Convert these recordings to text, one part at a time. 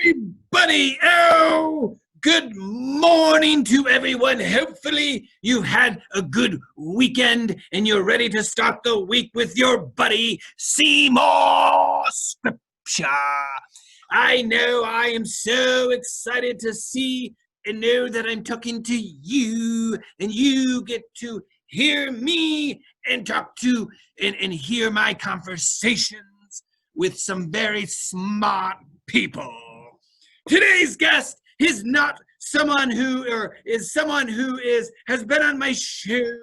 Everybody, oh, good morning to everyone. Hopefully you had a good weekend and you're ready to start the week with your buddy Seemore Scripture. I know I am so excited to see and know that I'm talking to you and you get to hear me and talk to and hear my conversations with some very smart people. Today's guest is not someone who has been on my show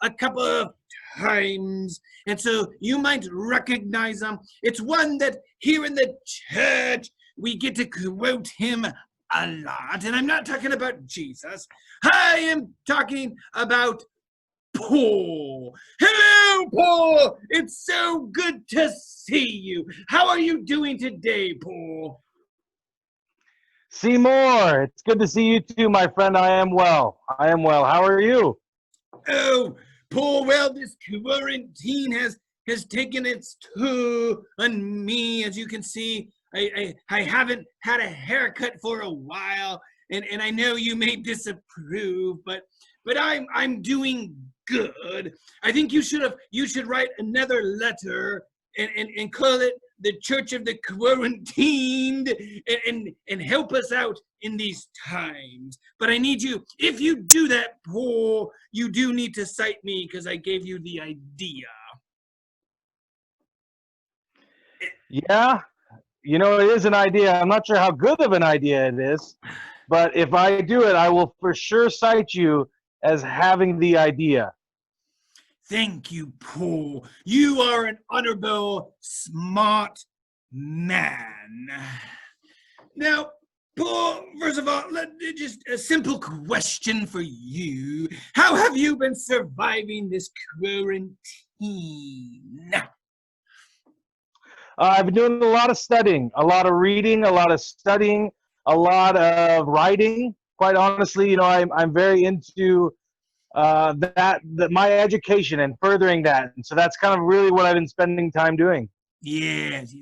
a couple of times, and so you might recognize him. It's one that here in the church we get to quote him a lot, and I'm not talking about Jesus. I am talking about Paul. Hello, Paul. It's so good to see you. How are you doing today, Paul? Seemore, it's good to see you too, my friend. I am well. How are you? Oh, Paul, well, this quarantine has taken its toll on me. As you can see, I haven't had a haircut for a while, and I know you may disapprove, but I'm doing good. I think you should write another letter and call it the Church of the Quarantined and help us out in these times. But I need you, if you do that, Paul, you do need to cite me because I gave you the idea. Yeah, you know, it is an idea. I'm not sure how good of an idea it is, but if I do it, I will for sure cite you as having the idea. Thank you, Paul. You are an honorable, smart man. Now, Paul, first of all, just a simple question for you. How have you been surviving this quarantine? I've been doing a lot of studying, a lot of reading, a lot of studying, a lot of writing. Quite honestly, you know, I'm very into my education and furthering that, and so that's kind of really what I've been spending time doing. Yes.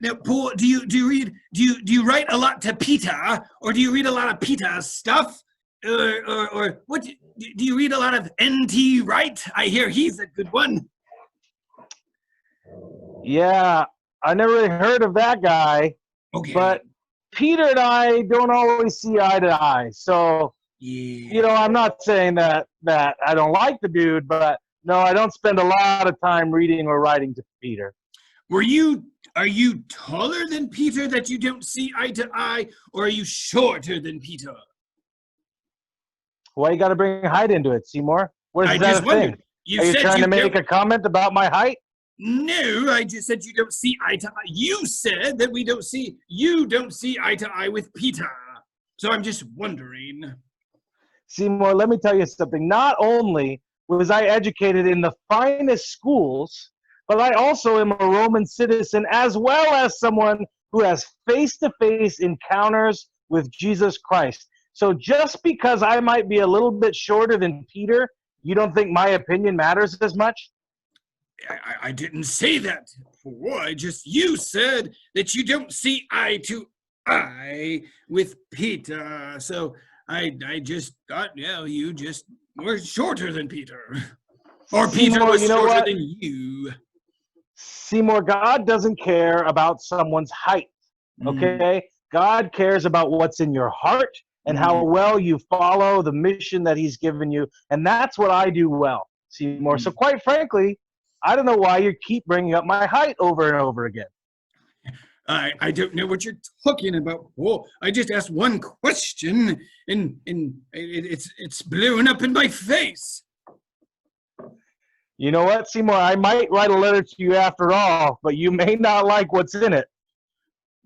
Now, Paul, do you write a lot to Peter, or do you read a lot of Peter's stuff, or what? Do you read a lot of N.T. Wright? I hear he's a good one. Yeah, I never really heard of that guy. Okay. But Peter and I don't always see eye to eye, so. Yeah. You know, I'm not saying that I don't like the dude, but no, I don't spend a lot of time reading or writing to Peter. Are you taller than Peter that you don't see eye to eye, or are you shorter than Peter? Why you got to bring height into it, Seemore? What is that a thing? Are you trying to make a comment about my height? No, I just said you don't see eye to eye. You said that you don't see eye to eye with Peter. So I'm just wondering. Seemore, let me tell you something. Not only was I educated in the finest schools, but I also am a Roman citizen, as well as someone who has face-to-face encounters with Jesus Christ. So just because I might be a little bit shorter than Peter, you don't think my opinion matters as much? I didn't say that. You said that you don't see eye to eye with Peter. So I just thought, yeah, you just were shorter than Peter. Or Seemore, Peter was shorter than you. Seemore, God doesn't care about someone's height, okay? God cares about what's in your heart and how well you follow the mission that he's given you, and that's what I do well, Seemore. So quite frankly, I don't know why you keep bringing up my height over and over again. I don't know what you're talking about. Whoa, I just asked one question, and it's blowing up in my face. You know what, Seemore? I might write a letter to you after all, but you may not like what's in it.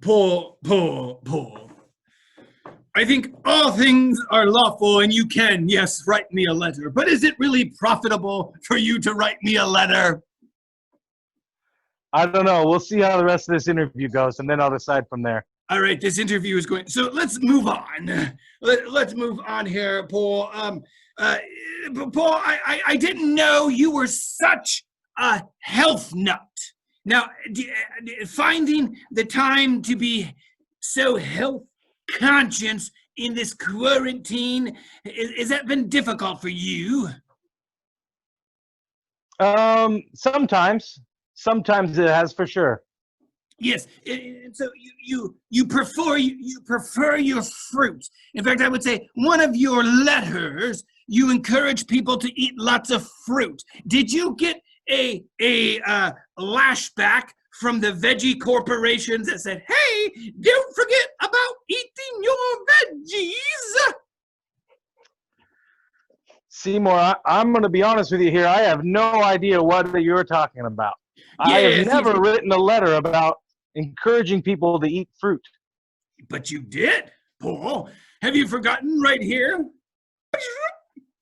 Paul. I think all things are lawful, and you can, yes, write me a letter. But is it really profitable for you to write me a letter? I don't know. We'll see how the rest of this interview goes, and then I'll decide from there. All right, this interview is going. So let's move on. Let's move on here, Paul. Paul, I didn't know you were such a health nut. Now, finding the time to be so health conscious in this quarantine? Has that been difficult for you? Sometimes it has, for sure. Yes, and so you prefer your fruit. In fact, I would say one of your letters, you encourage people to eat lots of fruit. Did you get a lashback from the veggie corporations that said, "Hey, don't forget about eating your veggies"? Seymour, I'm going to be honest with you here. I have no idea what you're talking about. I have Yes, never written a letter about encouraging people to eat fruit. but you did, Paul. Have you forgotten right here?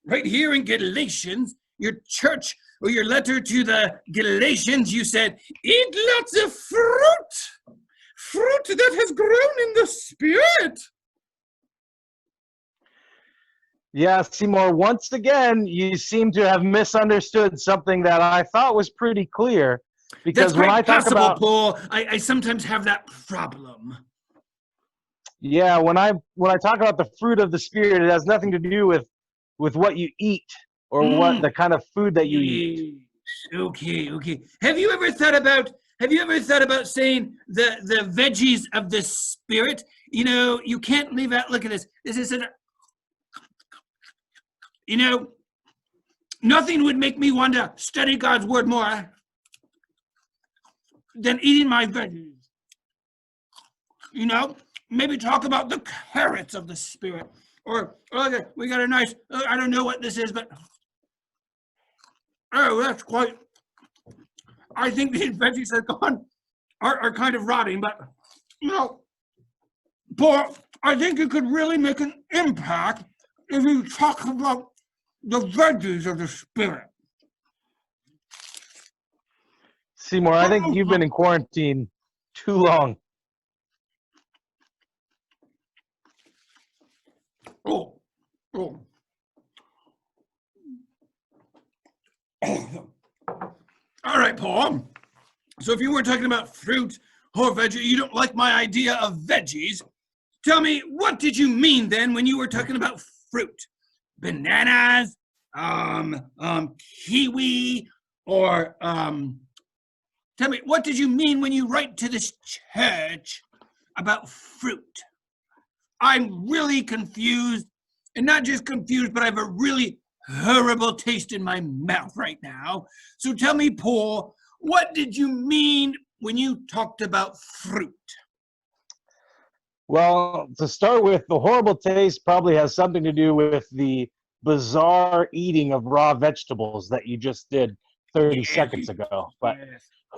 Right here in Galatians, your church or your letter to the Galatians, you said, eat lots of fruit. Fruit that has grown in the Spirit. Yeah, Seymour, once again, you seem to have misunderstood something that I thought was pretty clear. Because That's quite when I talk possible, about, Paul. I sometimes have that problem. yeah, when I talk about the fruit of the Spirit, it has nothing to do with what you eat or what the kind of food that you eat. Okay. Have you ever thought about saying the veggies of the Spirit? You know, you can't leave out. Look at this. This is nothing would make me want to study God's word more than eating my veggies. Maybe talk about the carrots of the Spirit. Or okay, we got a nice, I don't know what this is, but that's quite, I think these veggies are kind of rotting, but Paul, I think you could really make an impact if you talk about the veggies of the Spirit. Seymour, I think you've been in quarantine too long. Oh. All right, Paul. So if you were talking about fruit or veggie, you don't like my idea of veggies. Tell me, what did you mean then when you were talking about fruit? Bananas, kiwi, or tell me, what did you mean when you write to this church about fruit? I'm really confused, and not just confused, but I have a really horrible taste in my mouth right now. So tell me, Paul, what did you mean when you talked about fruit? Well, to start with, the horrible taste probably has something to do with the bizarre eating of raw vegetables that you just did 30 seconds ago. But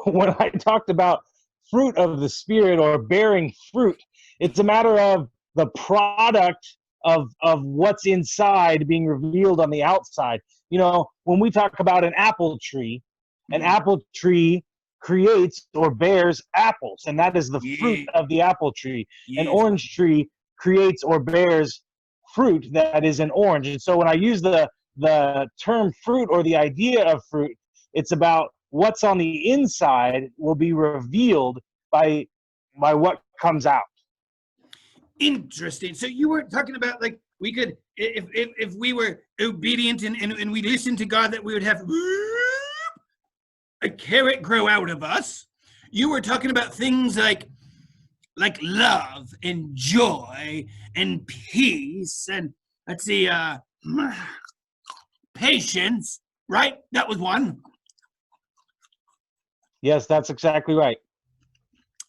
when I talked about fruit of the Spirit or bearing fruit, it's a matter of the product of what's inside being revealed on the outside. When we talk about an apple tree creates or bears apples, and that is the fruit of the apple tree. An orange tree creates or bears fruit that is an orange. And so when I use the term fruit or the idea of fruit, it's about what's on the inside will be revealed by what comes out. Interesting. So you were talking about, like, we could, if we were obedient and we listened to God, that we would have a carrot grow out of us. You were talking about things like love and joy and peace and, let's see, patience, right? That was one. Yes, that's exactly right.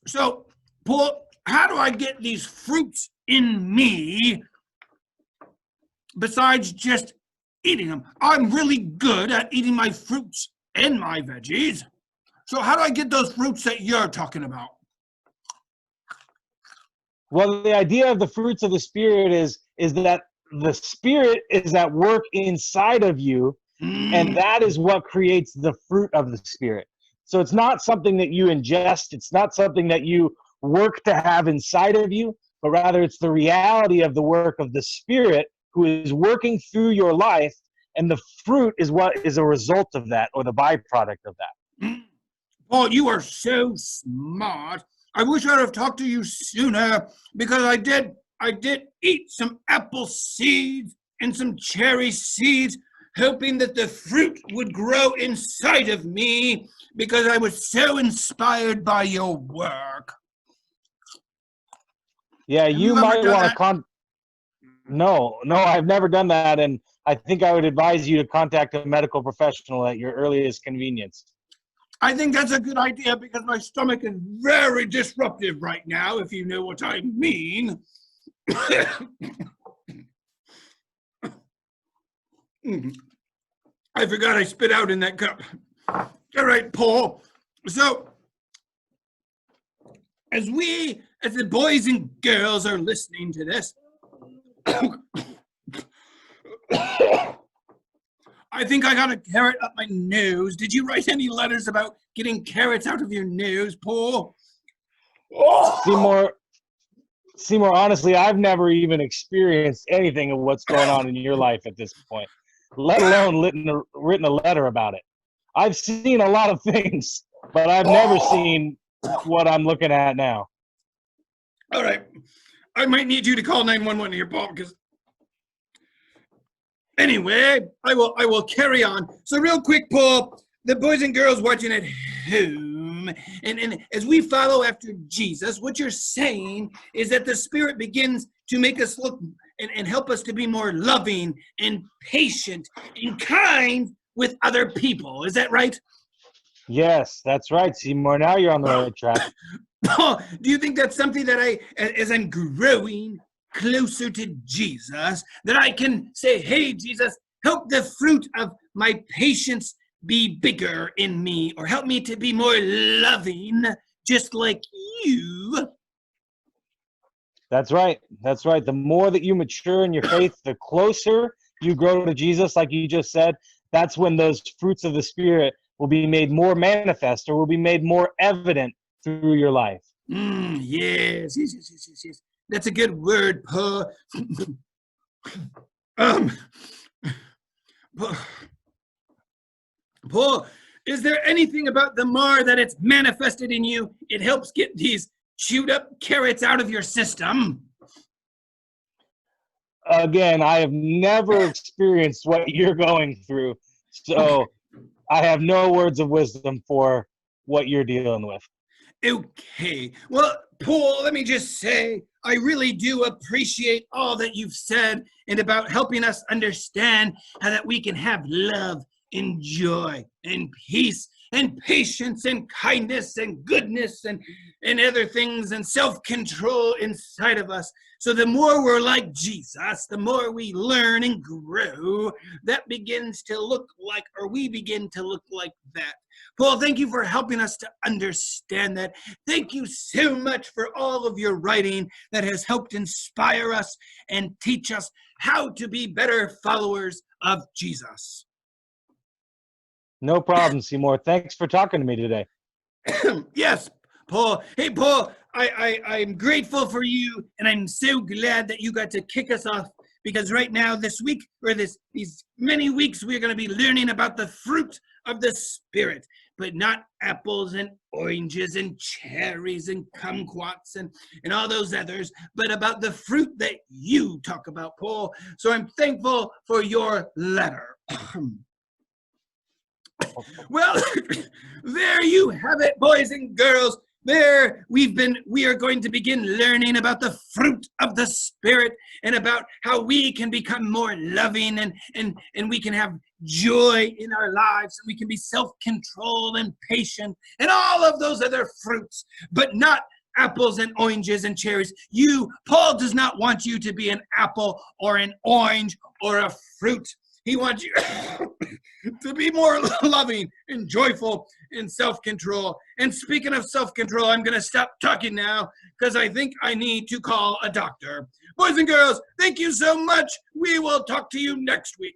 So, Paul, how do I get these fruits in me besides just eating them? I'm really good at eating my fruits and my veggies. So how do I get those fruits that you're talking about? Well, the idea of the fruits of the Spirit is that the Spirit is at work inside of you, and that is what creates the fruit of the Spirit. So it's not something that you ingest. It's not something that you work to have inside of you, but rather it's the reality of the work of the Spirit who is working through your life, and the fruit is what is a result of that, or the byproduct of that. Paul, you are so smart. I wish I'd have talked to you sooner because I did eat some apple seeds and some cherry seeds, hoping that the fruit would grow inside of me because I was so inspired by your work. Yeah, Have you you ever might done want that? to No, I've never done that, and I think I would advise you to contact a medical professional at your earliest convenience. I think that's a good idea because my stomach is very disruptive right now, if you know what I mean. I forgot I spit out in that cup. All right, Paul. So, as the boys and girls are listening to this, I think I got a carrot up my nose. Did you write any letters about getting carrots out of your nose, Paul? Seymour, honestly, I've never even experienced anything of what's going on in your life at this point, let alone written a letter about it. I've seen a lot of things, but I've never seen what I'm looking at now. All right. I might need you to call 911 here, Paul, because anyway, I will carry on. So real quick, Paul, the boys and girls watching at home, and as we follow after Jesus, what you're saying is that the Spirit begins to make us look and help us to be more loving and patient and kind with other people. Is that right? Yes, that's right, Seymour. Now you're on the right track. Paul, do you think that's something that as I'm growing closer to Jesus, that I can say, hey, Jesus, help the fruit of my patience be bigger in me, or help me to be more loving, just like you? That's right. That's right. The more that you mature in your faith, the closer you grow to Jesus, like you just said, that's when those fruits of the Spirit will be made more manifest or will be made more evident through your life. Yes. That's a good word, Paul. Paul, is there anything about the more that it's manifested in you? It helps get these chewed up carrots out of your system. Again, I have never experienced what you're going through, so I have no words of wisdom for what you're dealing with. Okay. Well, Paul, let me just say, I really do appreciate all that you've said and about helping us understand how that we can have love and joy and peace and patience and kindness and goodness and other things and self-control inside of us. So the more we're like Jesus, the more we learn and grow, that begins to look like, or we begin to look like that. Paul, thank you for helping us to understand that. Thank you so much for all of your writing that has helped inspire us and teach us how to be better followers of Jesus. No problem, Seymour. Thanks for talking to me today. Yes, Paul. Hey, Paul, I'm grateful for you, and I'm so glad that you got to kick us off, because right now, this week, or these many weeks, we're going to be learning about the fruit of the Spirit, but not apples and oranges and cherries and kumquats and all those others, but about the fruit that you talk about, Paul. So I'm thankful for your letter. Well, there you have it, boys and girls. There we are going to begin learning about the fruit of the Spirit and about how we can become more loving and we can have joy in our lives, and we can be self-controlled and patient and all of those other fruits, but not apples and oranges and cherries. Paul does not want you to be an apple or an orange or a fruit. He wants you to be more loving and joyful and self-control. And speaking of self-control, I'm going to stop talking now because I think I need to call a doctor. Boys and girls, thank you so much. We will talk to you next week.